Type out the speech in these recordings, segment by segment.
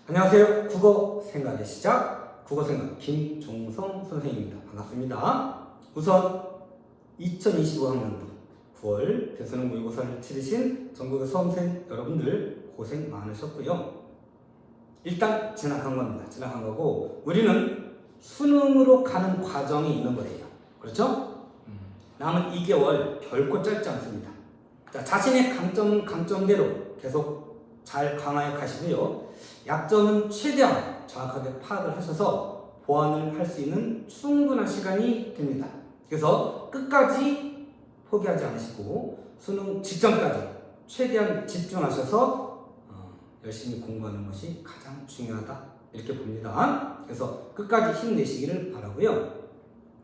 안녕하세요. 국어 생각의 시작, 국어생각 김종성 선생님입니다. 반갑습니다. 우선 2025학년도 9월 대수능 모의고사를 치르신 전국의 수험생 여러분들 고생 많으셨고요. 일단 지나간 겁니다. 지나간 거고 우리는 수능으로 가는 과정이 있는 거예요. 그렇죠? 남은 2개월 결코 짧지 않습니다. 자, 자신의 강점은 강점대로 계속 잘 강화해 가시고요. 약점은 최대한 정확하게 파악을 하셔서 보완을 할 수 있는 충분한 시간이 됩니다. 그래서 끝까지 포기하지 않으시고 수능 직전까지 최대한 집중하셔서 열심히 공부하는 것이 가장 중요하다 이렇게 봅니다. 그래서 끝까지 힘내시기를 바라고요.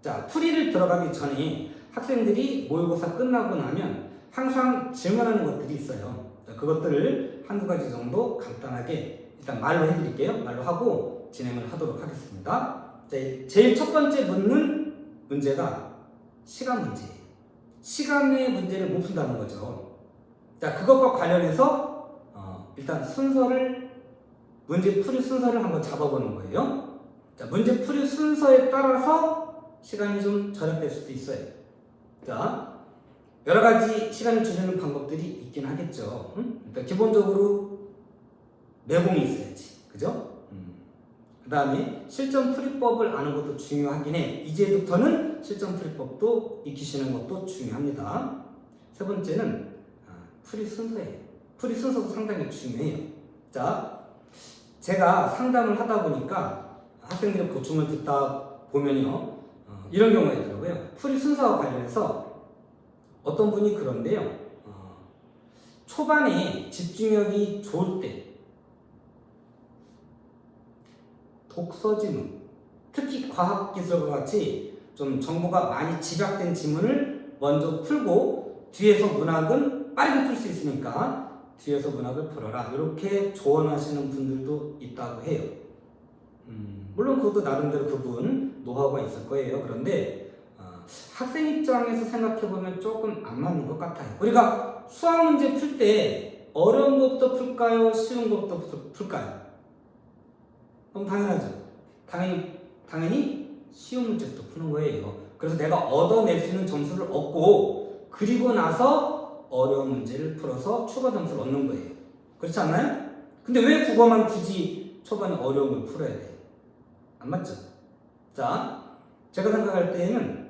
자, 풀이를 들어가기 전에 학생들이 모의고사 끝나고 나면 항상 질문하는 것들이 있어요. 자, 그것들을 한두 가지 정도 간단하게 일단 말로 해드릴게요. 말로 하고 진행을 하도록 하겠습니다. 자, 제일 첫 번째 묻는 문제가 시간 문제예요. 시간의 문제를 못 푼다는 거죠. 자, 그것과 관련해서 일단 문제 풀이 순서를 한번 잡아보는 거예요. 자, 문제 풀이 순서에 따라서 시간이 좀 절약될 수도 있어요. 자, 여러 가지 시간을 줄이는 방법들이 있긴 하겠죠. 일단 기본적으로 내공이 있어야지. 그죠? 그 다음에 실전 풀이법을 아는 것도 중요하긴 해. 이제부터는 실전 풀이법도 익히시는 것도 중요합니다. 세 번째는 풀이 순서예요. 풀이 순서도 상당히 중요해요. 자, 제가 상담을 하다 보니까 학생들의 고충을 듣다 보면요. 이런 경우가 있더라고요. 풀이 순서와 관련해서 어떤 분이 그런데요. 초반에 집중력이 좋을 때 독서 지문, 특히 과학기술과 같이 좀 정보가 많이 집약된 지문을 먼저 풀고 뒤에서 문학은 빠르게 풀 수 있으니까 뒤에서 문학을 풀어라 이렇게 조언하시는 분들도 있다고 해요. 물론 그것도 나름대로 그분 노하우가 있을 거예요. 그런데 학생 입장에서 생각해보면 조금 안 맞는 것 같아요. 우리가 수학 문제 풀 때 어려운 것부터 풀까요? 쉬운 것부터 풀까요? 그럼 당연하죠. 당연히 쉬운 문제부터 푸는 거예요. 그래서 내가 얻어낼 수 있는 점수를 얻고 그리고 나서 어려운 문제를 풀어서 추가 점수를 얻는 거예요. 그렇지 않나요? 근데 왜 국어만 굳이 초반에 어려운 걸 풀어야 돼요? 안 맞죠? 자, 제가 생각할 때에는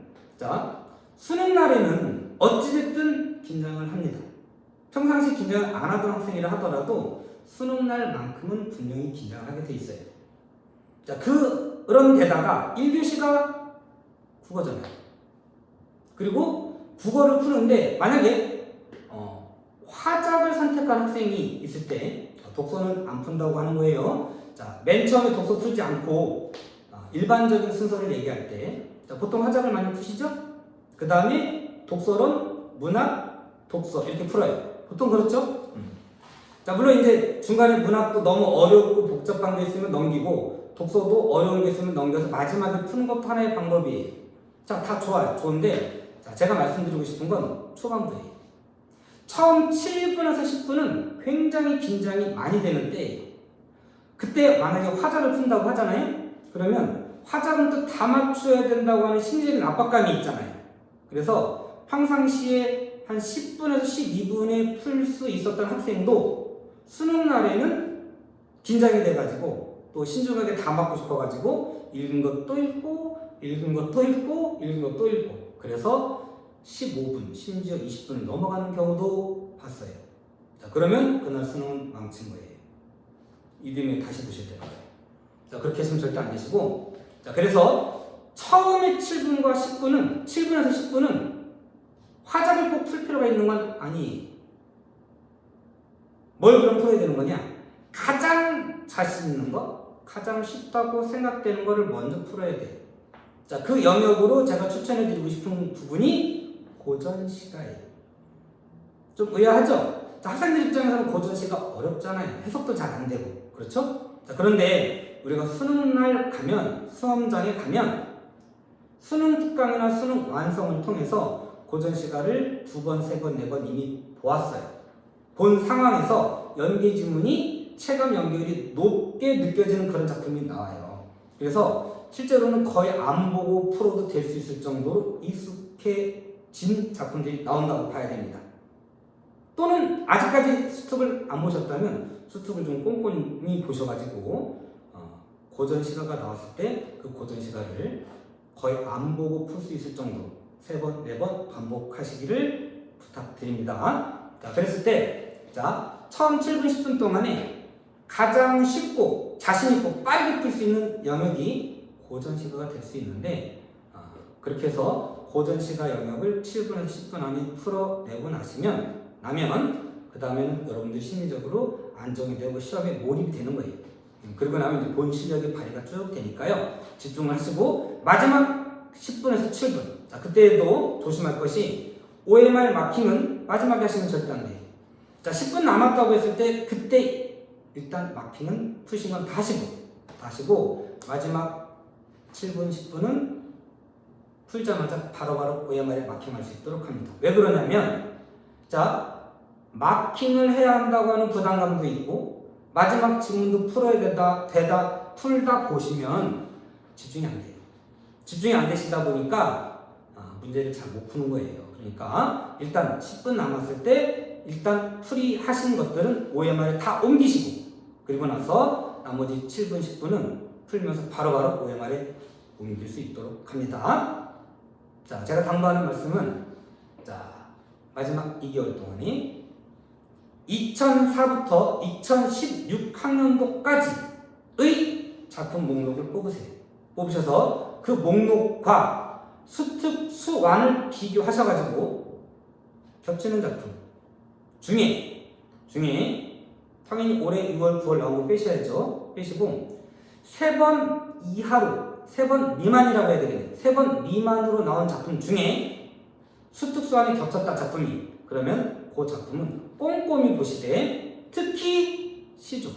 수능 날에는 어찌됐든 긴장을 합니다. 평상시 긴장을 안 하던 학생이라 하더라도 수능 날만큼은 분명히 긴장을 하게 돼 있어요. 자, 그런 데다가 1교시가 국어잖아요. 그리고 국어를 푸는데 만약에 화작을 선택한 학생이 있을 때 독서는 안 푼다고 하는 거예요. 자, 맨 처음에 독서 풀지 않고 일반적인 순서를 얘기할 때 보통 화작을 많이 푸시죠? 그 다음에 독서론, 문학, 독서 이렇게 풀어요. 보통 그렇죠? 자, 물론 이제 중간에 문학도 너무 어렵고 복잡한 게 있으면 넘기고 독서도 어려운 게 있으면 넘겨서 마지막에 푸는 것도 하나의 방법이에요. 자, 다 좋아요. 좋은데 자, 제가 말씀드리고 싶은 건 초반부예요. 처음 7분에서 10분은 굉장히 긴장이 많이 되는 때예요. 그때 만약에 화작을 푼다고 하잖아요. 그러면 화작은 또 다 맞춰야 된다고 하는 심리적인 압박감이 있잖아요. 그래서 평상시에 한 10분에서 12분에 풀 수 있었던 학생도 수능 날에는 긴장이 돼가지고 또 신중하게 다 맞고 싶어가지고 읽은 것 또 읽고 읽은 것 또 읽고 읽은 것 또 읽고 그래서 15분 심지어 20분을 넘어가는 경우도 봤어요. 자, 그러면 그날 수능은 망친 거예요. 이듬해 다시 보실 때마다. 자, 그렇게 했으면 절대 안 되시고. 자, 그래서 처음에 7분과 10분은 7분에서 10분은 화작을 꼭 풀 필요가 있는 건 아니에요. 뭘 그럼 풀어야 되는 거냐? 가장 자신 있는 것, 가장 쉽다고 생각되는 거를 먼저 풀어야 돼요. 자, 그 영역으로 제가 추천해드리고 싶은 부분이 고전시가예요. 좀 의아하죠? 자, 학생들 입장에서는 고전시가 어렵잖아요. 해석도 잘 안 되고. 그렇죠? 자, 그런데 우리가 수능날 가면, 수험장에 가면 수능 특강이나 수능 완성을 통해서 고전시가를 2번, 3번, 4번 이미 보았어요. 본 상황에서 연계 지문이 체감 연결이 높게 느껴지는 그런 작품이 나와요. 그래서 실제로는 거의 안 보고 풀어도 될 수 있을 정도로 익숙해진 작품들이 나온다고 봐야 됩니다. 또는 아직까지 수특을 안 보셨다면 수특을 좀 꼼꼼히 보셔가지고 고전 시가가 나왔을 때 그 고전 시가를 거의 안 보고 풀 수 있을 정도로 3번, 4번 반복하시기를 부탁드립니다. 자, 그랬을 때 처음 7분, 10분 동안에 가장 쉽고 자신있고 빠르게 풀 수 있는 영역이 고전 시가가 될 수 있는데 그렇게 해서 고전 시가 영역을 7분에서 10분 안에 풀어내고 나면 그 다음에는 여러분들 심리적으로 안정이 되고 시험에 몰입이 되는 거예요. 그리고 나면 이제 본 실력의 발휘가 쭉 되니까요. 집중을 하시고 마지막 10분에서 7분. 자, 그때도 조심할 것이 OMR 마킹은 마지막에 하시면 절대 안 돼요. 자, 10분 남았다고 했을 때 그때 일단 마킹은 푸신 건 다 하시고 마지막 7분, 10분은 풀자마자 바로바로 OMR에 마킹할 수 있도록 합니다. 왜 그러냐면 마킹을 해야 한다고 하는 부담감도 있고 마지막 질문도 풀어야 풀다 보시면 집중이 안 돼요. 집중이 안 되시다 보니까 문제를 잘 못 푸는 거예요. 그러니까 일단 10분 남았을 때 일단 풀이하신 것들은 OMR에 다 옮기시고 그리고 나서 나머지 7분, 10분은 풀면서 바로바로 OMR에 옮길 수 있도록 합니다. 자, 제가 당부하는 말씀은 마지막 2개월 동안이 2004부터 2016학년도까지의 작품 목록을 뽑으셔서 그 목록과 수특, 수완을 비교하셔가지고 겹치는 작품 중에 당연히 올해 6월, 9월 나온 거 빼셔야죠. 빼시고 3번 이하로 3번 미만이라고 해야 되겠네요. 3번 미만으로 나온 작품 중에 수특, 수완이 겹쳤다 작품이 그러면 그 작품은 꼼꼼히 보시되 특히 시조.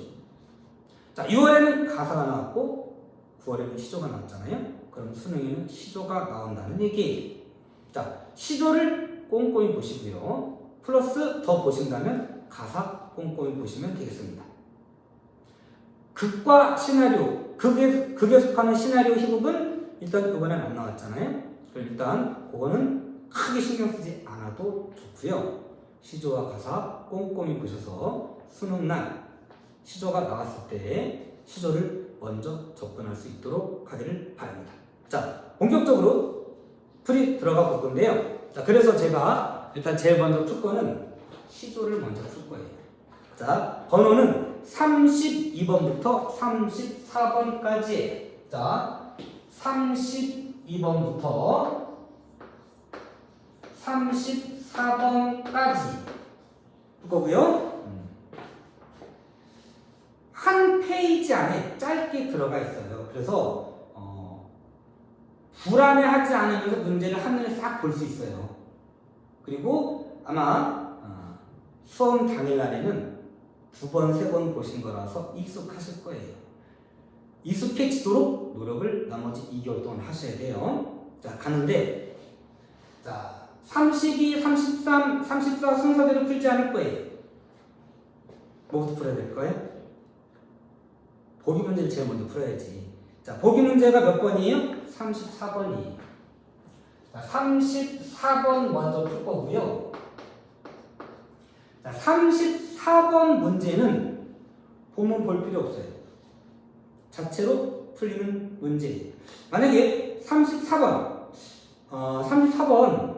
자, 6월에는 가사가 나왔고 9월에는 시조가 나왔잖아요. 그럼 수능에는 시조가 나온다는 얘기예요. 자, 시조를 꼼꼼히 보시고요. 플러스 더 보신다면 가사 꼼꼼히 보시면 되겠습니다. 극과 시나리오, 극에 속하는 시나리오 희곡은 일단 이번엔 안 나왔잖아요. 그럼 일단 그거는 크게 신경 쓰지 않아도 좋고요. 시조와 가사 꼼꼼히 보셔서 수능날 시조가 나왔을 때 시조를 먼저 접근할 수 있도록 하기를 바랍니다. 자, 본격적으로 풀이 들어가 볼 건데요. 자, 그래서 제가 일단 제일 먼저 풀 거는 시조를 먼저 풀 거예요. 자, 번호는 32번부터 34번까지. 자, 32번부터 34번까지 거고요. 한 페이지 안에 짧게 들어가 있어요. 그래서 불안해하지 않으면서 문제를 한눈에 싹 볼 수 있어요. 그리고 아마 수험 당일날에는 2번, 3번 보신 거라서 익숙하실 거예요. 익숙해지도록 노력을 나머지 2개월 동안 하셔야 돼요. 자, 가는데 자, 32, 33, 34 순서대로 풀지 않을 거예요. 뭐부터 풀어야 될 거예요? 보기 문제를 제일 먼저 풀어야지. 자, 보기 문제가 몇 번이에요? 34번이에요. 자, 34번 먼저 풀 거고요. 자, 34번 문제는 보면 볼 필요 없어요. 자체로 풀리는 문제예요. 만약에 34번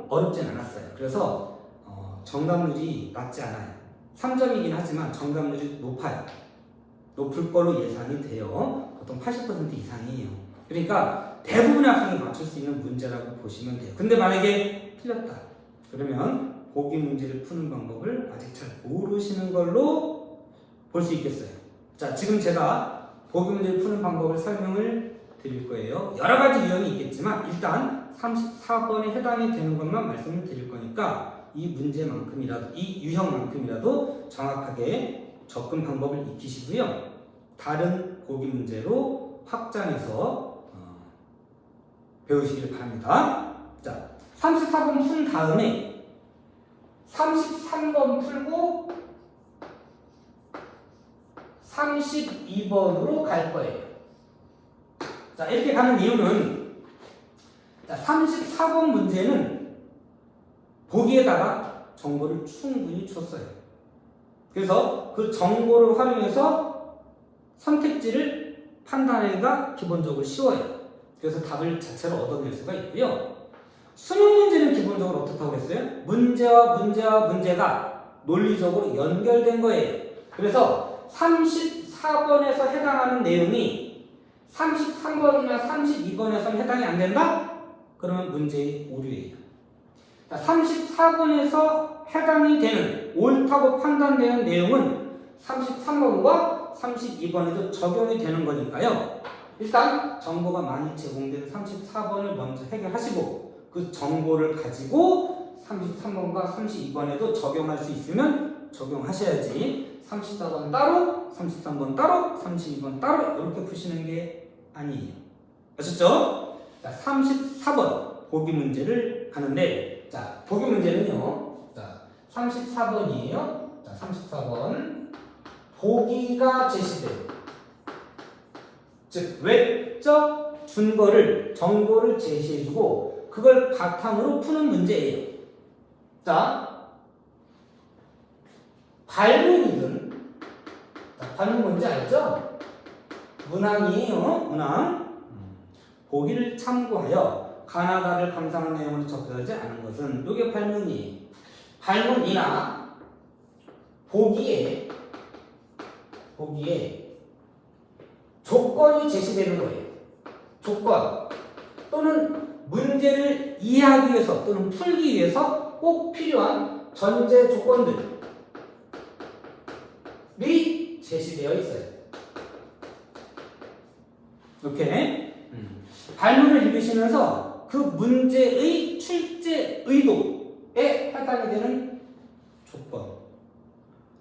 어렵진 않았어요. 그래서 정답률이 낮지 않아요. 3점이긴 하지만 정답률이 높아요. 높을 걸로 예상이 돼요. 보통 80% 이상이에요. 그러니까 대부분의 학생이 맞출 수 있는 문제라고 보시면 돼요. 근데 만약에 틀렸다. 그러면 보기 문제를 푸는 방법을 아직 잘 모르시는 걸로 볼 수 있겠어요. 자, 지금 제가 보기 문제를 푸는 방법을 설명을 드릴 거예요. 여러 가지 유형이 있겠지만 일단 34번에 해당이 되는 것만 말씀을 드릴 거니까 이 문제만큼이라도, 이 유형만큼이라도 정확하게 접근 방법을 익히시고요. 다른 보기 문제로 확장해서 배우시길 바랍니다. 자, 34번 푼 다음에 33번 풀고 32번으로 갈 거예요. 자, 이렇게 가는 이유는, 자, 34번 문제는 보기에다가 정보를 충분히 줬어요. 그래서 그 정보를 활용해서 선택지를 판단하기가 기본적으로 쉬워요. 그래서 답을 자체로 얻어낼 수가 있고요. 수능 문제는 기본적으로 어떻다고 했어요? 문제와 문제가 논리적으로 연결된 거예요. 그래서 34번에서 해당하는 내용이 33번이나 32번에서는 해당이 안 된다? 그러면 문제의 오류예요. 34번에서 해당이 되는, 옳다고 판단되는 내용은 33번과 32번에도 적용이 되는 거니까요. 일단 정보가 많이 제공된 34번을 먼저 해결하시고 그 정보를 가지고 33번과 32번에도 적용할 수 있으면 적용하셔야지 34번 따로, 33번 따로, 32번 따로 이렇게 푸시는 게 아니에요. 아셨죠? 자, 34번 보기 문제를 가는데, 자, 보기 문제는요. 자, 34번이에요. 자, 34번 보기가 제시돼요. 즉 외적 준거를, 정보를 제시해주고 그걸 바탕으로 푸는 문제예요. 자, 발문이든, 자, 발문 뭔지 알죠? 문항이에요. 문항. 보기를 참고하여 가나다를 감상한 내용을 적절하지 않은 것은, 이게 발문이에요. 발문이나 보기에 조건이 제시되는 거예요. 조건 또는 문제를 이해하기 위해서 또는 풀기 위해서 꼭 필요한 전제 조건들이 제시되어 있어요. 이렇게 발문을 읽으시면서 그 문제의 출제 의도에 해당이 되는 조건,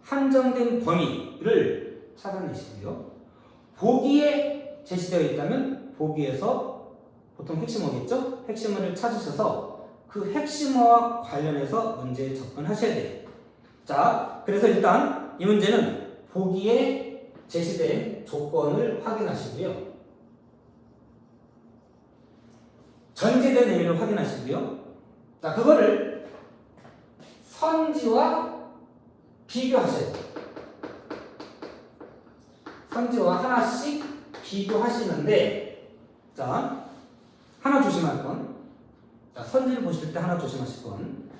한정된 범위를 찾아내시고요. 보기에 제시되어 있다면 보기에서 보통 핵심어겠죠? 핵심어를 찾으셔서 그 핵심어와 관련해서 문제에 접근하셔야 돼요. 자, 그래서 일단 이 문제는 보기에 제시된 조건을 확인하시고요. 전제된 의미를 확인하시고요. 자, 그거를 선지와 비교하셔야 돼요. 선지와 하나씩 비교하시는데, 자, 하나 조심할 건, 자, 선지를 보실 때 하나 조심하실 건,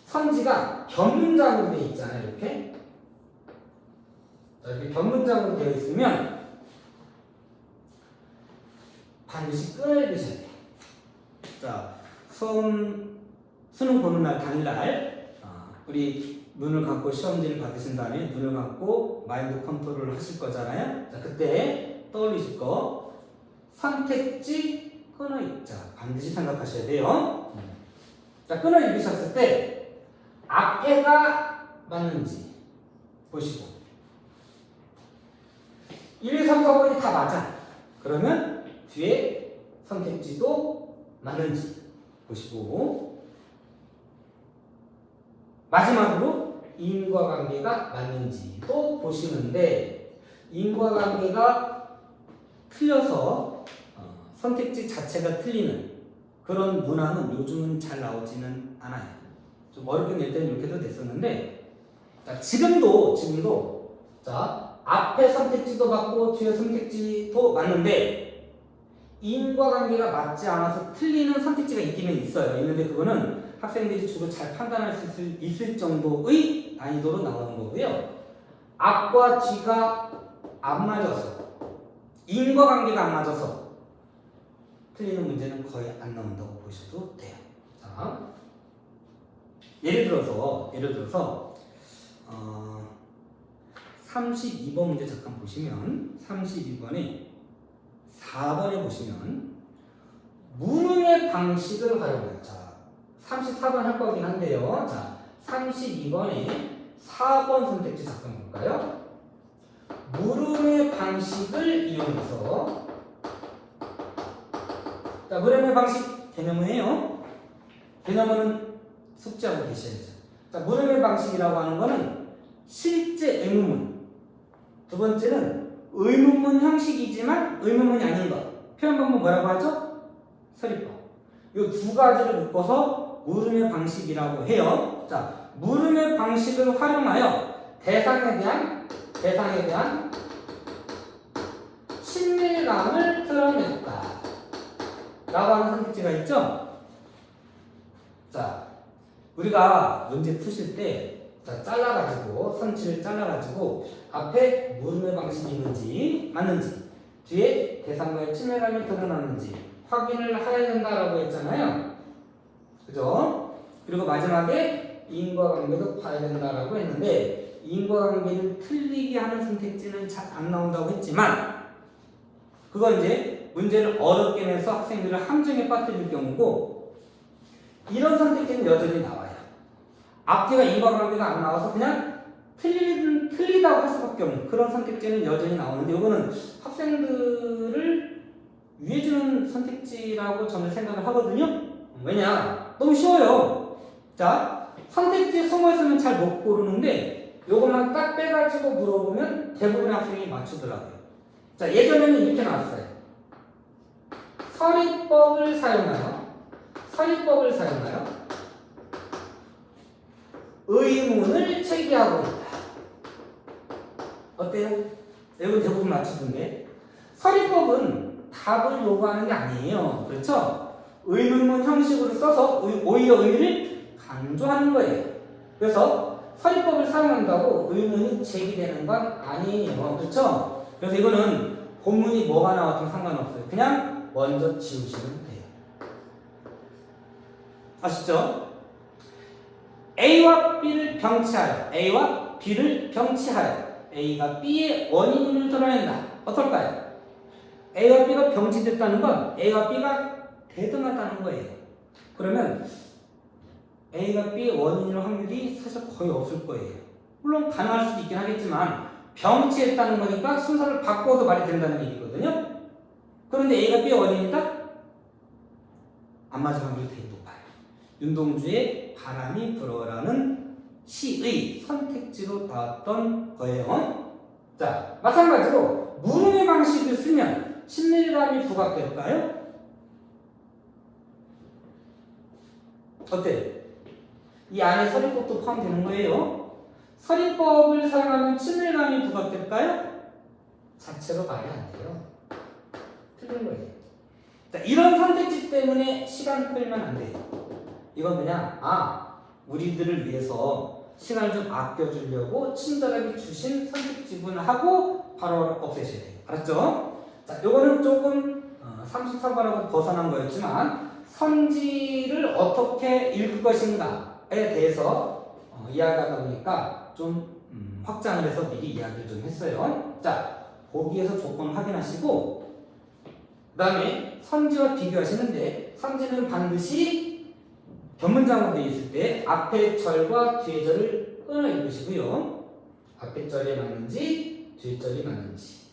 선지가 변문장으로 되어 있잖아요. 이렇게. 자, 이렇게 변문장으로 되어 있으면 반드시 끊어읽으셔야 돼요. 자, 수능 보는 날 당일날 우리 눈을 감고 시험지를 받으신 다음에 눈을 감고 마인드 컨트롤을 하실 거잖아요. 자, 그때 떠올리실 거, 선택지 끊어 읽자 반드시 생각하셔야 돼요. 자, 끊어 읽으셨을 때 앞에가 맞는지 보시고 1, 2, 3, 4번이 다 맞아. 그러면 뒤에 선택지도 맞는지 보시고, 마지막으로 인과관계가 맞는지도 보시는데, 인과관계가 틀려서 선택지 자체가 틀리는 그런 문항은 요즘은 잘 나오지는 않아요. 좀 어렵게 낼 때는 이렇게도 됐었는데, 자, 지금도 자, 앞에 선택지도 맞고 뒤에 선택지도 맞는데 인과관계가 맞지 않아서 틀리는 선택지가 있기는 있어요. 있는데 그거는 학생들이 주로 잘 판단할 수 있을 정도의 난이도로 나오는 거고요. 앞과 뒤가 안 맞아서, 인과관계가 안 맞아서 틀리는 문제는 거의 안 나온다고 보셔도 돼요. 자, 예를 들어서 32번 문제 잠깐 보시면, 32번에 4번에 보시면 물음의 방식을 활용해요. 자, 34번 할 거긴 한데요. 자, 32번에 4번 선택지 잠깐 볼까요? 물음의 방식을 이용해서, 자, 물음의 방식 개념이에요. 개념은 숙지하고 계셔야죠. 자, 물음의 방식이라고 하는 거는 실제 의문문, 두 번째는 의문문 형식이지만 의문문이 아닌 것. 표현 방법 뭐라고 하죠? 서리법. 이 두 가지를 묶어서 물음의 방식이라고 해요. 자, 물음의 방식을 활용하여 대상에 대한 친밀감을 드러냈다 라고 하는 선택지가 있죠? 자, 우리가 문제 푸실 때 잘라가지고 선치를 잘라가지고 앞에 물음의 방식이 있는지 맞는지 뒤에 대상과의 친밀감이 드러났는지 확인을 해야 된다라고 했잖아요. 그죠? 그리고 마지막에 인과관계도 봐야 된다라고 했는데 인과관계를 틀리게 하는 선택지는 잘 안 나온다고 했지만 그건 이제 문제를 어렵게 내서 학생들을 함정에 빠뜨릴 경우고 이런 선택지는 여전히 나와요. 앞뒤가 인과관계가 안 나와서 그냥 틀리다고 할 수밖에 없는 그런 선택지는 여전히 나오는데 이거는 학생들을 위해주는 선택지라고 저는 생각을 하거든요. 왜냐? 너무 쉬워요. 자, 선택지에 숨어있으면 잘 못 고르는데 요것만 딱 빼가지고 물어보면 대부분 학생이 맞추더라고요. 자, 예전에는 이렇게 나왔어요. 서리법을 사용하여 의문을 제기하고 있다. 어때요? 여러분 대부분 맞추던데. 서리법은 답을 요구하는 게 아니에요. 그렇죠? 의문문 형식으로 써서 오히려 의미를 강조하는 거예요. 그래서 서리법을 사용한다고 의문이 제기되는 건 아니에요. 그렇죠? 그래서 이거는 본문이 뭐가 나왔든 상관없어요. 그냥 먼저 지우시면 돼요. 아시죠? A와 B를 병치하여 A가 B의 원인을 드러낸다. 어떨까요? A와 B가 병치됐다는 건 A와 B가 대등하다는 거예요. 그러면 A가 B의 원인일 확률이 사실 거의 없을 거예요. 물론 가능할 수도 있긴 하겠지만 병치했다는 거니까 순서를 바꿔도 말이 된다는 얘기거든요. 그런데 A가 B의 원인이다? 안 맞을 확률이 되게 높아요. 윤동주의 바람이 불어라는 시의 선택지로 나왔던 거예요. 자, 마찬가지로 물음의 방식을 쓰면 친밀감이 부각될까요? 어때요? 이 안에 서리법도 포함되는 거예요. 서리법을 사용하면 친밀감이 부각될까요? 자체로 말이 안 돼요. 틀린 거예요. 자, 이런 선택지 때문에 시간 끌면 안 돼요. 이건 그냥 우리들을 위해서 시간을 좀 아껴주려고 친절하게 주신 선택지구나 하고 바로 없애셔야 돼요. 알았죠? 자, 요거는 조금 33번하고 벗어난 거였지만 선지를 어떻게 읽을 것인가에 대해서 이야기하다 보니까 좀 확장을 해서 미리 이야기를 좀 했어요. 자, 보기에서 조건 확인하시고 그 다음에 선지와 비교하시는데 선지는 반드시 변문장으로 되어 있을 때 앞에 절과 뒤에 절을 끊어 읽으시고요. 앞에 절에 맞는지 뒤에 절이 맞는지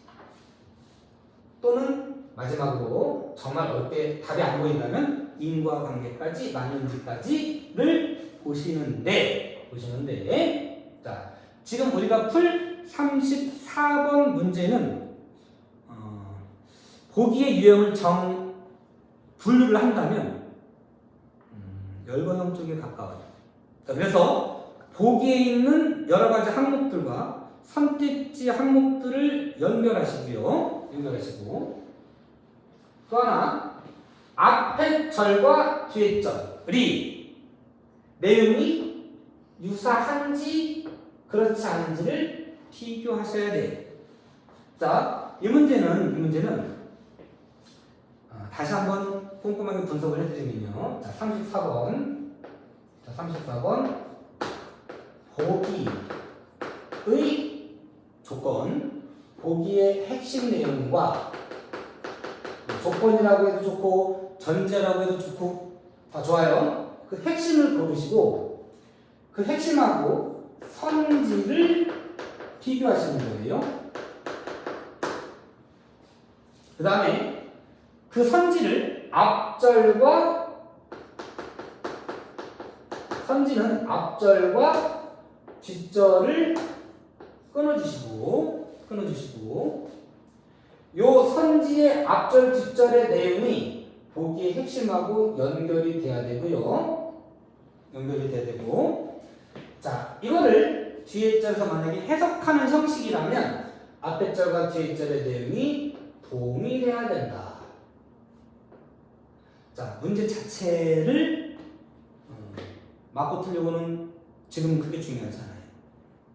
또는 마지막으로 정말 어때 답이 안 보인다면 인과관계까지 맞는지까지를 보시는데 자, 지금 우리가 풀 34번 문제는 보기의 유형을 분류를 한다면 열거형 쪽에 가까워요. 자, 그래서 보기에 있는 여러 가지 항목들과 선택지 항목들을 연결하시고 또 하나 앞에 절과 뒤에 절이 내용이 유사한지 그렇지 않은지를 비교하셔야 돼요. 자, 이 문제는 다시 한번 꼼꼼하게 분석을 해드리면요. 자, 34번 보기의 조건, 보기의 핵심 내용과 조건이라고 해도 좋고 전제라고 해도 좋고 다 좋아요. 그 핵심을 고르시고 그 핵심하고 선지를 비교하시는 거예요. 그 다음에 그 선지는 앞절과 뒷절을 끊어주시고 요 선지의 앞절 뒷절의 내용이 보기의 핵심하고 연결이 돼야 되고요. 연결이 돼야 되고, 자, 이거를 뒤에 절에서 만약에 해석하는 형식이라면 앞에 절과 뒤에 절의 내용이 동일해야 된다. 자, 문제 자체를 맞고 틀리고는 지금 그게 중요하잖아요.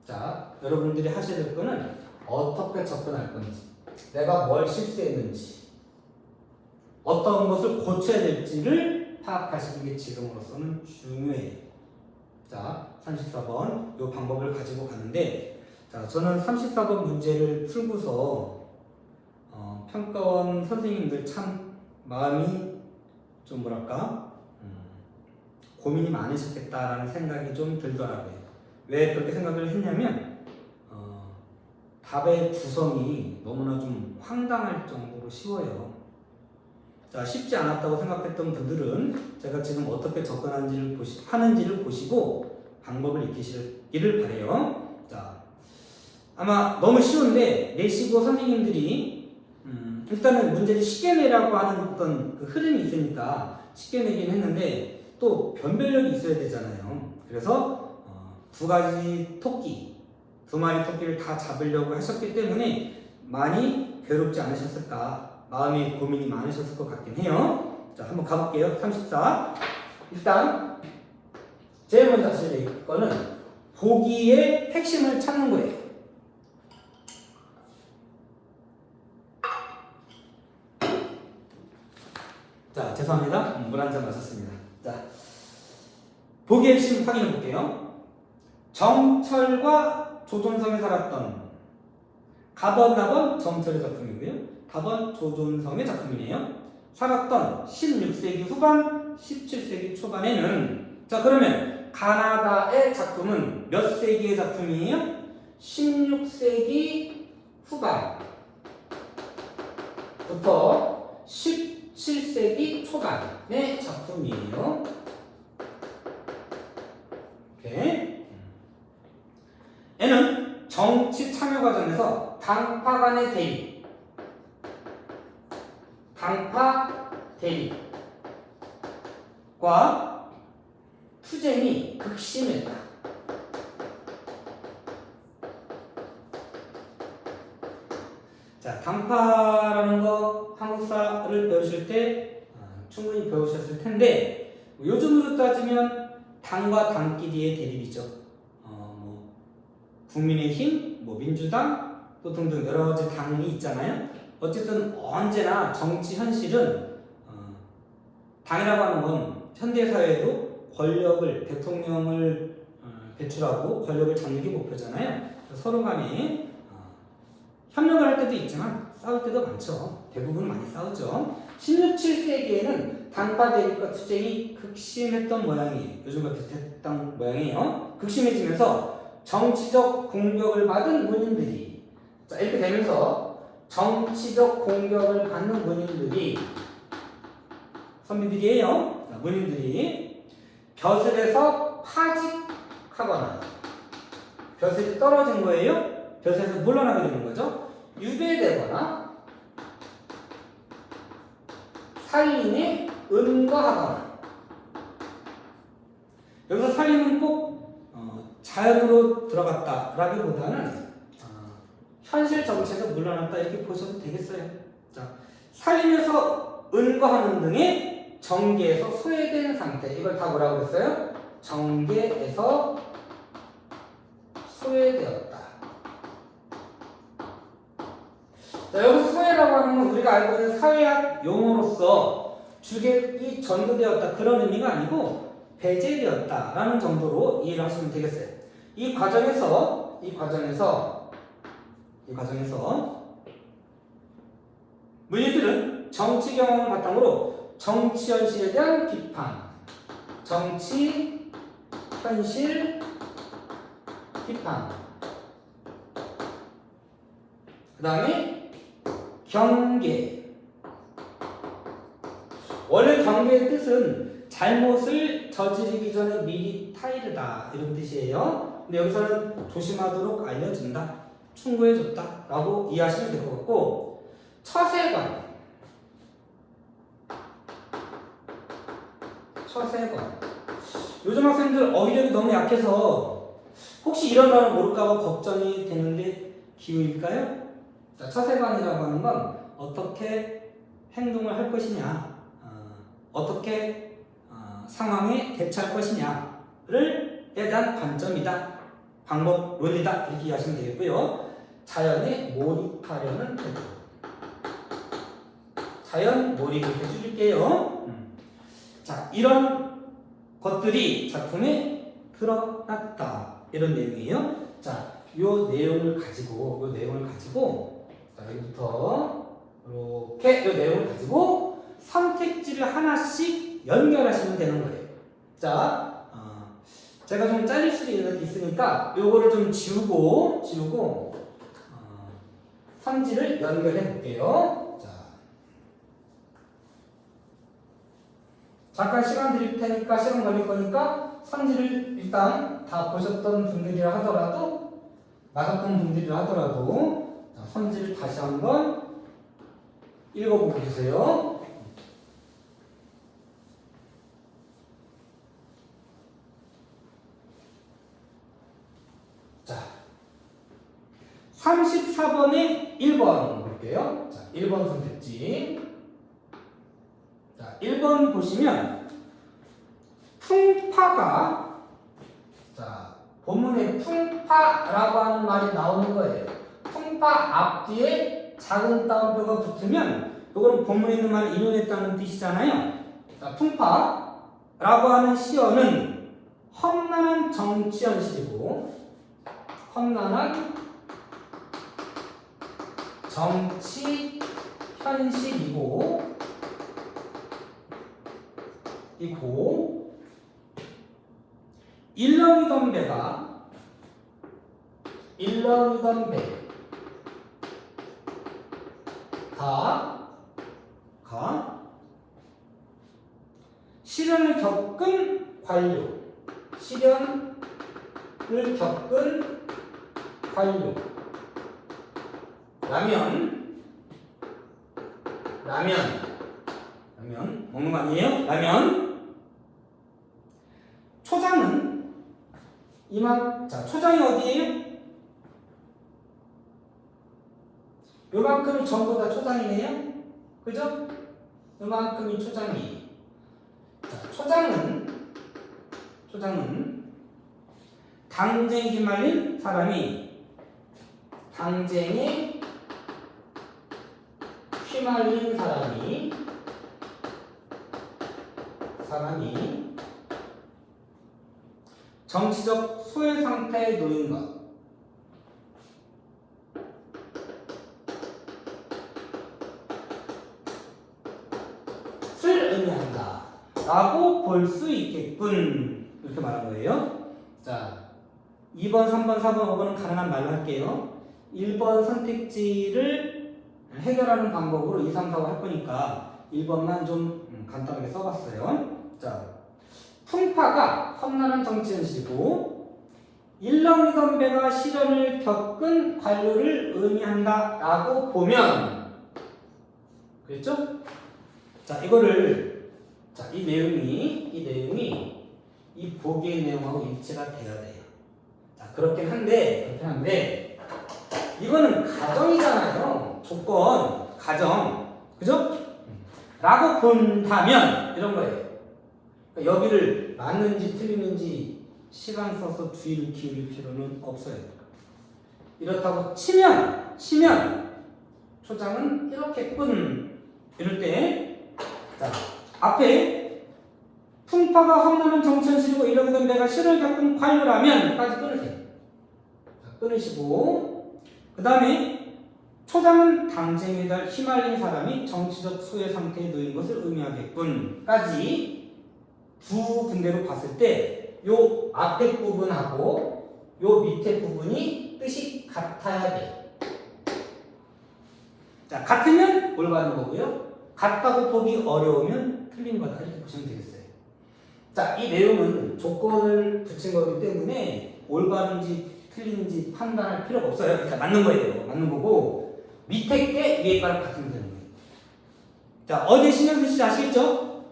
자, 여러분들이 하셔야 될 거는 어떻게 접근할 건지, 내가 뭘 실수했는지, 어떤 것을 고쳐야 될지를 파악하시는 게 지금으로서는 중요해요. 자, 34번 이 방법을 가지고 가는데, 자, 저는 34번 문제를 풀고서 평가원 선생님들 참 마음이 좀 뭐랄까 고민이 많으셨겠다라는 생각이 좀 들더라고요. 왜 그렇게 생각을 했냐면 답의 구성이 너무나 좀 황당할 정도로 쉬워요. 자, 쉽지 않았다고 생각했던 분들은 제가 지금 어떻게 하는지를 보시고 방법을 익히시기를 바래요. 자, 아마 너무 쉬운데 내시고 선생님들이 일단은 문제를 쉽게 내라고 하는 어떤 그 흐름이 있으니까 쉽게 내긴 했는데 또 변별력이 있어야 되잖아요. 그래서 두 마리 토끼를 다 잡으려고 하셨기 때문에 많이 괴롭지 않으셨을까, 마음의 고민이 많으셨을 것 같긴 해요. 자, 한번 가볼게요. 34. 일단 제일 먼저 하셔야 될 거는 보기의 핵심을 찾는 거예요. 자, 죄송합니다. 물 한 잔 마셨습니다. 자, 보기의 핵심 확인해 볼게요. 정철과 조존성에 살았던 가번나번 정철의 작품이고요. 다번 조존성의 작품이네요. 살았던 16세기 후반, 17세기 초반에는, 자, 그러면 가나다의 작품은 몇 세기의 작품이에요? 16세기 후반부터 17세기 초반의 작품이에요. 오케이. 얘는 정치 참여 과정에서 당파 간의 대립과 투쟁이 극심했다. 자, 당파라는 거 한국사를 배우실 때 충분히 배우셨을 텐데, 요즘으로 따지면 당과 당끼리의 대립이죠. 국민의힘, 민주당 또 등등 여러 가지 당이 있잖아요. 어쨌든 언제나 정치 현실은 당이라고 하는 건 현대 사회에도 권력을, 대통령을 배출하고 권력을 잡는 게 목표잖아요. 서로 간에 협력을 할 때도 있지만 싸울 때도 많죠. 대부분 많이 싸우죠. 16, 17세기에는 당파 대립과 투쟁이 극심했던 모양이에요. 요즘과 비슷했던 모양이에요. 극심해지면서 정치적 공격을 받은 문인들이, 자, 이렇게 되면서 정치적 공격을 받는 문인들이, 선비들이에요. 자, 문인들이 벼슬에서 파직하거나, 벼슬이 떨어진 거예요. 벼슬에서 물러나게 되는 거죠. 유배되거나 살림에 은거하거나. 여기서 살림은 꼭 자연으로 들어갔다라기보다는 현실 정치에서 물러났다 이렇게 보셔도 되겠어요. 자, 살림에서 은거하는 등의 정계에서 소외된 상태, 이걸 다 뭐라고 했어요? 정계에서 소외되었다. 자, 여기서 소외라고 하는 건 우리가 알고 있는 사회학 용어로서 주객이 전도되었다 그런 의미가 아니고 배제되었다라는 정도로 이해를 하시면 되겠어요. 이 과정에서 문인들은 정치 경험을 바탕으로 정치 현실에 대한 비판, 정치 현실 비판, 그 다음에 경계. 원래 경계의 뜻은 잘못을 저지르기 전에 미리 타이르다 이런 뜻이에요. 근데 여기서는 조심하도록 알려준다, 충고해줬다 라고 이해하시면 될 것 같고, 처세관. 요즘 학생들 어휘력이 너무 약해서 혹시 이런 단어 모를까봐 걱정이 되는데 기회일까요? 자, 처세관이라고 하는 건 어떻게 행동을 할 것이냐, 어떻게 상황에 대처할 것이냐를 대한 관점이다, 방법, 논리다 이렇게 이해하시면 되겠고요. 자연에 몰입하려는 태도. 자연 몰입을 해줄게요. 자, 이런 것들이 작품에 드러났다. 이런 내용이에요. 자, 요 내용을 가지고, 자, 여기부터 이렇게 요 내용을 가지고 선택지를 하나씩 연결하시면 되는 거예요. 자, 제가 좀 잘릴 수도 있으니까 요거를 좀 지우고 선지를 연결해 볼게요. 자, 잠깐 시간 드릴 테니까, 시간 걸릴 거니까 선지를 일단 다 보셨던 분들이라 하더라도, 맞았던 분들이라 하더라도, 자, 선지를 다시 한번 읽어보고 계세요. 자, 34번에 1번 볼게요. 자, 1번 선택지. 자, 1번 보시면 풍파가, 자, 본문에 풍파라고 하는 말이 나오는 거예요. 풍파 앞뒤에 작은 따옴표가 붙으면 이거는 본문에 있는 말을 인용했다는 뜻이잖아요. 자, 풍파라고 하는 시어는 험난한 정치 현실이고, 험난한 정치 현실이고, 일렁이던 배가 시련을 겪은 관료라면 먹는 거 아니에요? 라면 초장은 자, 초장이 어디예요? 요만큼이 전부 다 초장이네요? 그죠? 요만큼이 초장이에요. 자, 초장은 당쟁에 휘말린 사람이 정치적 소외 상태에 놓인 것. 을 의미한다 라고 볼 수 있겠군. 이렇게 말한 거예요. 자, 2번, 3번, 4번, 5번은 가능한 말로 할게요. 1번 선택지를 해결하는 방법으로 2, 3, 4, 5 할 거니까 1번만 좀 간단하게 써봤어요. 자, 풍파가 험난한 정치 현실이고, 일렁이던 배가 시련을 겪은 관료를 의미한다 라고 보면, 그랬죠? 자, 이거를, 자, 이 내용이 이 보기의 내용하고 일치가 돼야 돼요. 자, 그렇긴 한데, 이거는 가정이잖아요. 조건, 가정. 그죠? 라고 본다면, 이런 거예요. 그러니까 여기를 맞는지 틀리는지 시간 써서 주의를 기울일 필요는 없어요. 이렇다고 치면, 초장은 이렇게뿐. 이럴 때, 자, 앞에 풍파가 험난한 정치 현실이고 일렁이던 배가 시련을 겪은 관료라면 까지 끊으세요. 자, 끊으시고, 그 다음에 초장은 당쟁에 휘말린 사람이 정치적 소외 상태에 놓인 것을 의미하겠군 까지 두 군데로 봤을 때 요 앞에 부분하고 요 밑에 부분이 뜻이 같아야 돼. 자, 같으면 올바른 거고요. 같다고 보기 어려우면 틀린 거다 이렇게 보시면 되겠어요. 자, 이 내용은 조건을 붙인 거기 때문에 올바른지 틀린지 판단할 필요가 없어요. 그러니까 맞는 거예요. 맞는 거고 밑에 게 위에 거랑 같으면 되는 거예요. 자, 어디에 신경 쓰시지 아시겠죠?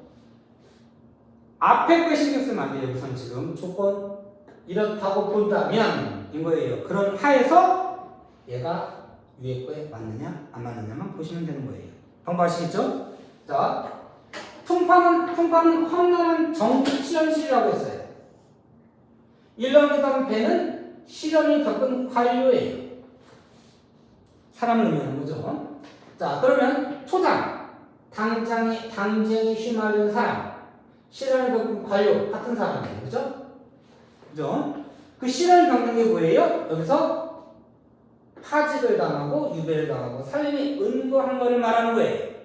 앞에 거 신경 쓰면 안 돼요. 우선 지금 조건 이렇다고 본다면 인 거예요. 그런 하에서 얘가 위에 거에 맞느냐 안 맞느냐만 보시면 되는 거예요. 방법 아시겠죠? 자, 풍파는 험난한 정치 실현실이라고 했어요. 일렁이던 배는 시련을 겪은 관료예요. 사람을 의미하는 거죠. 자, 그러면 초장, 당쟁에 휘말린 사람, 시련을 겪은 관료 같은 사람이에요. 그죠? 그죠? 그 시련을 겪는 게 뭐예요? 여기서 파직을 당하고 유배를 당하고 살림에 은거한 것을 말하는 거예요.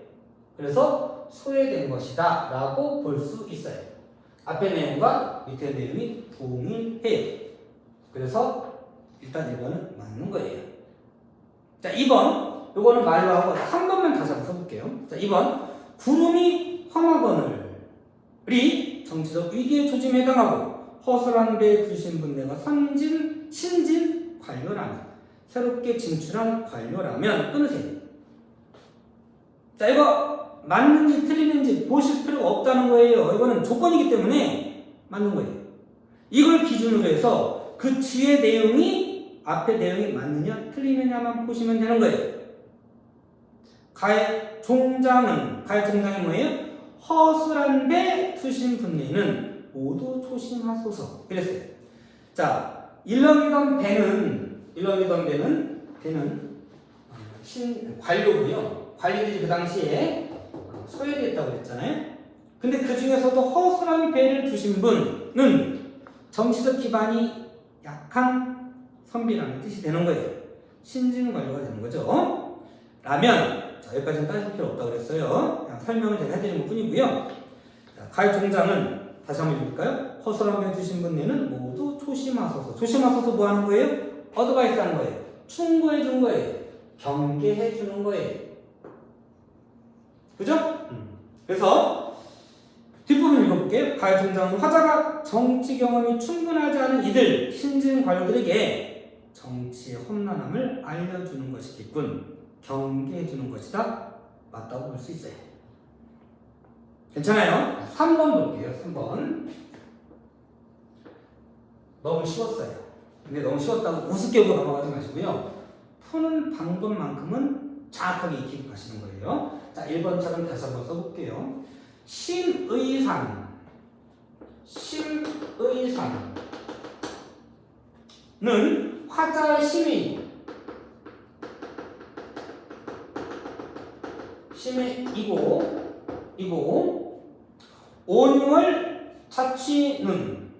그래서 소외된 것이다 라고 볼 수 있어요. 앞의 내용과 밑에 내용이 동일해요. 그래서 일단 1번은 맞는 거예요. 자, 2번 요거는 말로 하고 3번만 다시 한번 써볼게요. 자, 2번 구름이 험하거늘이 정치적 위기의 조짐에 해당하고 허술한 배에 두신 분내가 신진 관료라면 새롭게 진출한 관료라면 끊으세요. 자, 이거 맞는지 틀리는지 보실 필요가 없다는 거예요. 이거는 조건이기 때문에 맞는 거예요. 이걸 기준으로 해서 그 뒤에 내용이 앞에 내용이 맞느냐 틀리느냐만 보시면 되는 거예요. 가의 종장이 뭐예요? 허술한 배 투신 분내는 모두 조심하소서 그랬어요. 자, 일렁이던 배는 관료고요. 관료들이 그 당시에 소외됐다고 그랬잖아요. 근데 그 중에서도 허술한 배를 두신 분은 정치적 기반이 약한 선비라는 뜻이 되는 거예요. 신진 관료가 되는 거죠. 라면, 자, 여기까지는 따질 필요 없다고 그랬어요. 그냥 설명을 제가 해드리는 것 뿐이고요. 자, 가의 종장은 다시 한번 읽을까요? 허술한 배 두신 분내는 모두 조심하소서. 조심하소서 뭐 하는 거예요? 어드바이스 하는 거예요. 충고해 준 거예요. 경계해 주는 거예요. 그죠? 그래서 뒷부분 읽어볼게요. 가의 종장은 화자가 정치 경험이 충분하지 않은 이들 신진 관료들에게 정치의 험난함을 알려주는 것이겠군. 경계해 주는 것이다. 맞다고 볼 수 있어요. 괜찮아요? 3번 볼게요. 3번. 너무 쉬웠어요. 근데 너무 쉬웠다고 우습게 보고 넘어가지 마시고요. 푸는 방법만큼은 정확하게 익히고 가시는 거예요. 자, 1번처럼 다시 한번 써볼게요. 심의산은 화자의 심의이고 온유월 자취는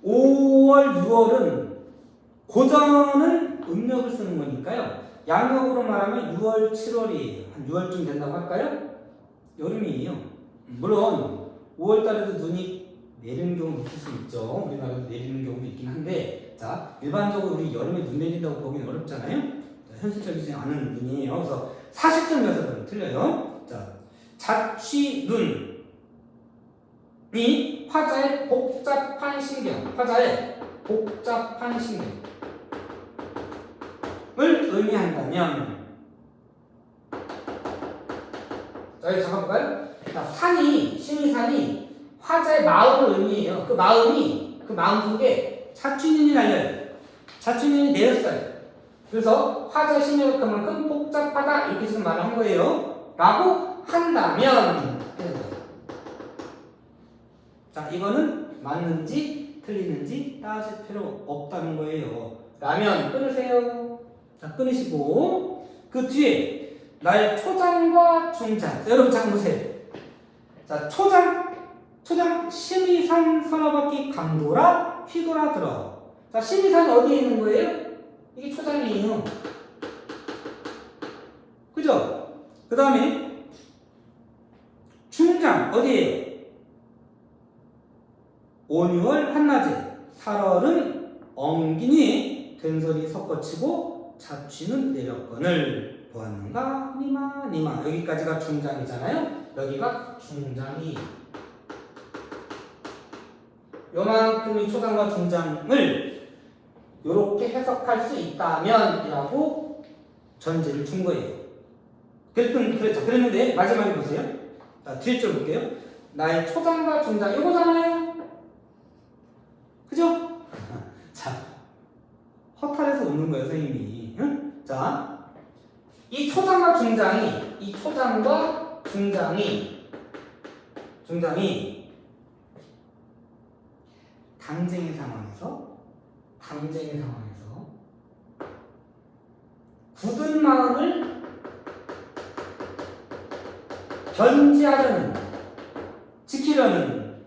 5월, 6월은 고전은 음력을 쓰는 거니까요. 양력으로 말하면 6월, 7월이에요. 한 6월쯤 된다고 할까요? 여름이에요. 물론 5월 달에도 눈이 내리는 경우도 있을 수 있죠. 우리나라도 내리는 경우도 있긴 한데, 자, 일반적으로 우리 여름에 눈 내린다고 보기는 어렵잖아요. 자, 현실적이지 않은 눈이에요. 그래서 사실적 묘사는 틀려요. 자, 자취눈이 화자의 복잡한 신경을 의미한다면, 자, 여기 잠깐 볼까요? 자, 심의산이 화자의 마음을 의미해요. 그 마음 속에 자취눈이 날려요. 자취눈이 내렸어요. 그래서 화자의 심의할 만큼 복잡하다 이렇게 지금 말을 한 거예요. 라고 한다면 되는 거예요. 자, 이거는 맞는지 틀리는지 따질 필요 없다는 거예요. 라면 끊으세요. 자, 끊으시고 그 뒤에 나의 초장과 중장. 여러분 잘 보세요. 자, 초장 심의산 서너바퀴 강돌아 휘돌아 들어. 자, 심의산이 어디에 있는 거예요? 이게 초장이에요. 그죠? 그 다음에 중장 어디에요? 온유월 한낮에 살얼은 엉기니 된소리 섞어치고 자취는 내렸거늘 보았는가 니마 여기까지가 중장이잖아요. 여기가 중장이 요만큼의 초장과 중장을 요렇게 해석할 수 있다면 이라고 전제를 준 거예요. 그랬는데 마지막에 보세요. 자, 뒤에 줄 볼게요. 나의 초장과 중장 이거잖아요. 그죠? 자, 허탈해서 웃는 거예요, 선생님이. 응? 자, 이 초장과 중장이 당쟁의 상황에서 굳은 마음을 변지하려는, 지키려는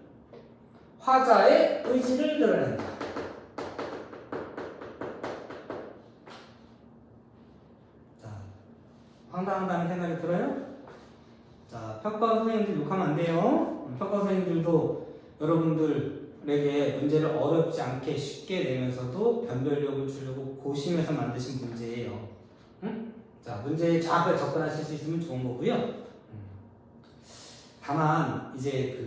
화자의 의지를 드러낸다. 자, 황당하다는 생각이 들어요? 자, 평가 선생님들 욕하면 안 돼요. 평가 선생님들도 여러분들에게 문제를 어렵지 않게 쉽게 내면서도 변별력을 주려고 고심해서 만드신 문제예요. 응? 자, 문제에 정확하게 접근하실 수 있으면 좋은 거고요. 다만 이제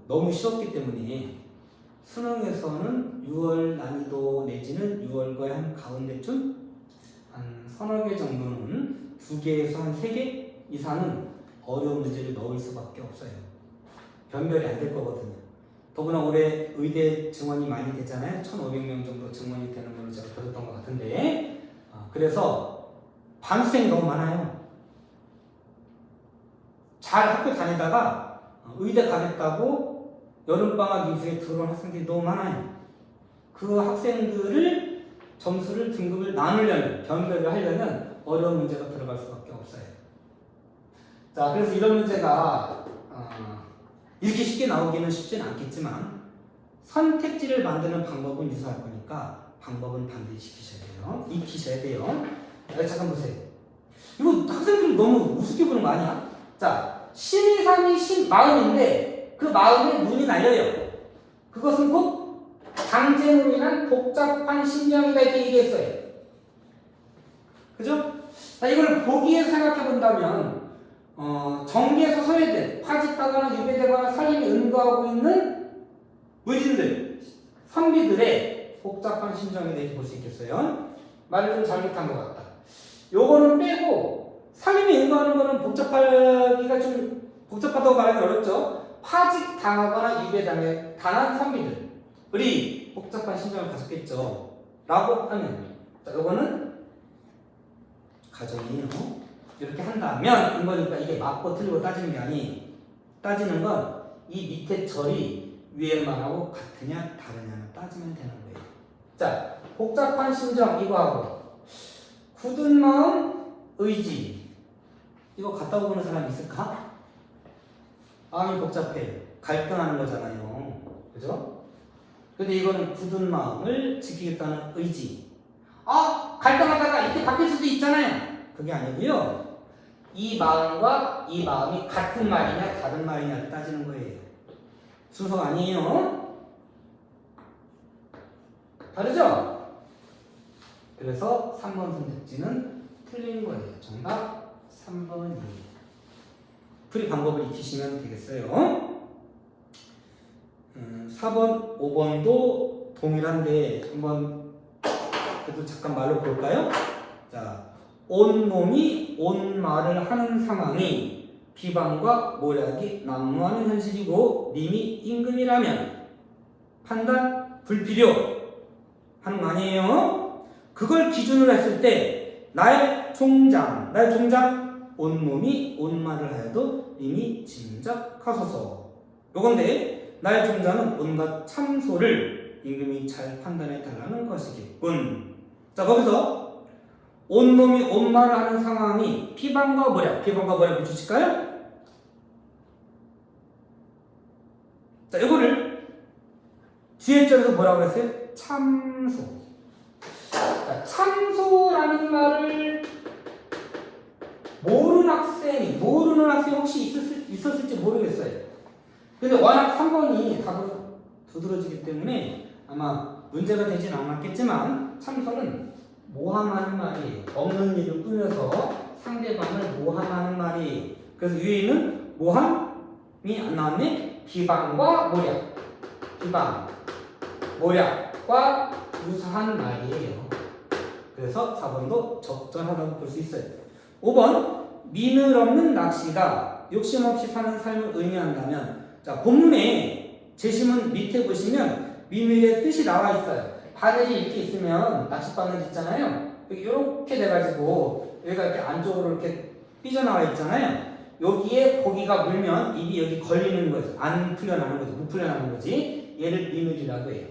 너무 쉬웠기 때문에 수능에서는 6월 난이도 내지는 6월과의 한 가운데쯤 한 서너 개 정도는 2개에서 한 3개 이상은 어려운 문제를 넣을 수밖에 없어요. 변별이 안 될 거거든요. 더구나 올해 의대 증원이 많이 되잖아요. 1,500명 정도 증원이 되는 걸로 제가 들었던 것 같은데, 그래서 반수생이 너무 많아요. 잘 학교 다니다가 의대 가겠다고 여름방학 이후에 들어온 학생들이 너무 많아요. 그 학생들을 점수를 등급을 나누려면, 변별을 하려면 어려운 문제가 들어갈 수밖에 없어요. 자, 그래서 이런 문제가 이렇게 쉽게 나오기는 쉽지는 않겠지만 선택지를 만드는 방법은 유사할 거니까 방법은 반드시 익히셔야 돼요. 자, 잠깐 보세요. 이거 학생들 너무 우습게 보는 거 아니야? 자, 심이삼이 마음인데 그 마음에 눈이 날려요. 그것은 곧 당쟁으로 인한 복잡한 심정이다 이렇게 얘기했어요. 그죠? 자, 이걸 보기에 생각해 본다면 정계에서 소외된, 파직하거나 유배되거나 살림에 은거하고 있는 의진들, 선비들의 복잡한 심정이다 이렇게 볼 수 있겠어요. 말을 좀 잘못한 것 같다. 요거는 빼고 살림에 은거하는 거는 복잡하다고 말하기 어렵죠. 파직당하거나 유배당한 선비들이 복잡한 심정을 가졌겠죠. 라고 하면, 자, 요거는 가정이에요. 이렇게 한다면 이거니까 이게 맞고 틀리고 따지는 게 아니, 따지는 건 이 밑에 절이 위에 말하고 같으냐 다르냐는 따지면 되는 거예요. 자, 복잡한 심정 이거하고 굳은 마음 의지 이거 갖다 보는 사람 있을까? 마음이 복잡해 갈등하는 거잖아요. 그죠? 근데 이거는 굳은 마음을 지키겠다는 의지. 갈등하다가 이렇게 바뀔 수도 있잖아요. 그게 아니고요. 이 마음과 이 마음이 같은 말이냐 다른 말이냐를 따지는 거예요. 순서가 아니에요. 다르죠? 그래서 3번 선택지는 틀린 거예요. 정답 3번이에요. 풀이 방법을 익히시면 되겠어요. 4번, 5번도 동일한데 한번 그래도 잠깐 말로 볼까요? 자, 온 놈이 온 말을 하는 상황이 비방과 모략이 난무하는 현실이고 님이 임금이라면 판단 불필요 하는 거 아니에요? 그걸 기준으로 했을 때 나의 종장 온 놈이 온 말을 하여도 님이 짐작하소서. 요건데 나의 종장은 온갖 참소를 임금이 잘 판단해 달라는 것이겠군. 자, 거기서 온 놈이 온 말을 하는 상황이 비방과 모략을 주실까요? 자, 이거를 뒤에 절에서 뭐라고 했어요? 참소. 자, 참소라는 말을 모르는 학생이 혹시 있었을지 모르겠어요. 근데 워낙 3번이 답으로 두드러지기 때문에 아마 문제가 되진 않았겠지만 참소는 모함하는 말이 없는 일을 꾸며서 상대방을 모함하는 말이. 그래서 위에는 모함이 안 나왔네. 비방과 모략. 비방, 모략과 유사한 말이에요. 그래서 4번도 적절하다고 볼 수 있어요. 5번 미늘 없는 낚시가 욕심 없이 사는 삶을 의미한다면 자 본문에 제시문 밑에 보시면 미늘의 뜻이 나와 있어요. 바늘이 이렇게 있으면 낚싯바늘 있잖아요. 여기 이렇게 돼가지고 여기가 이렇게 안쪽으로 이렇게 삐져나와 있잖아요. 여기에 고기가 물면 입이 여기 걸리는 거예요. 안 풀려나는 거죠. 못 풀려나는 거지. 얘를 미늘이라고 해요.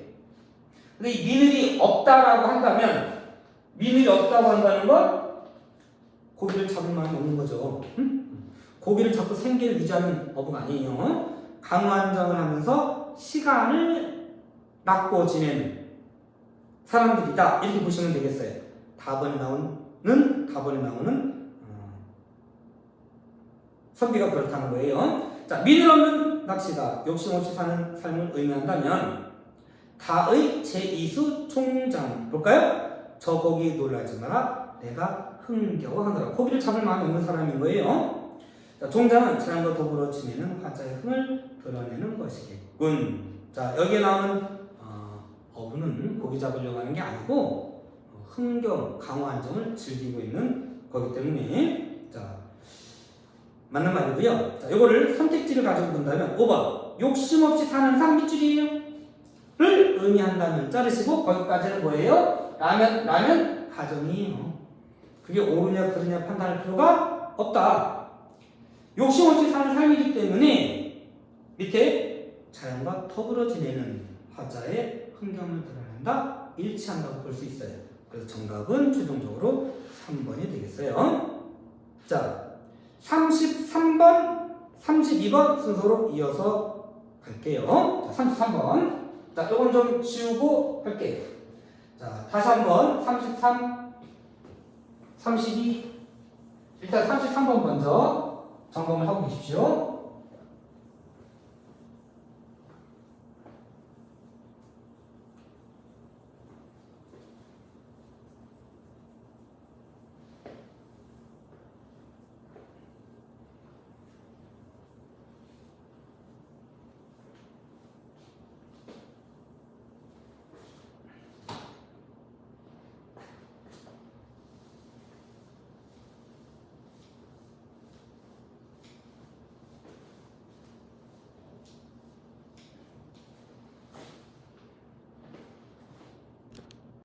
근데 이 미늘이 없다라고 한다면 미늘이 없다고 한다는 건 고기를 잡을 마음이 없는 거죠. 고기를 잡고 생계를 유지하는 어부가 아니에요. 강환정을 하면서 시간을 낚고 지내는 사람들이다. 이렇게 보시면 되겠어요. 답번에 나오는 선비가 그렇다는 거예요. 자, 미늘 없는 낚시가 욕심 없이 사는 삶을 의미한다면 다의 제2수 총장 볼까요? 저 고기 놀라지 마라. 내가 흥겨워하노라. 고기를 잡을 마음이 없는 사람인 거예요. 자, 종장은 자연과 더불어 지내는 화자의 흥을 드러내는 것이겠군. 자, 여기에 나오는 어부는 고기 잡으려고 하는 게 아니고 흥경, 강화안정을 즐기고 있는 거기 때문에 자 맞는 말이고요. 자, 이거를 선택지를 가지고 본다면 5번 욕심 없이 사는 삶 밑줄이를 의미한다면 자르시고 거기까지는 뭐예요? 라면 가정이에요. 그게 옳으냐 그르냐 판단할 필요가 없다. 욕심 없이 사는 삶이기 때문에 밑에 자연과 더불어 지내는 화자의 흥경을 드러낸다. 일치한다고 볼 수 있어요. 그래서 정답은 최종적으로 3번이 되겠어요. 자, 33번, 32번 순서로 이어서 갈게요. 자, 33번. 자, 이건 좀 지우고 할게요. 자, 다시 한번 33, 32. 일단 33번 먼저 점검을 하고 계십시오.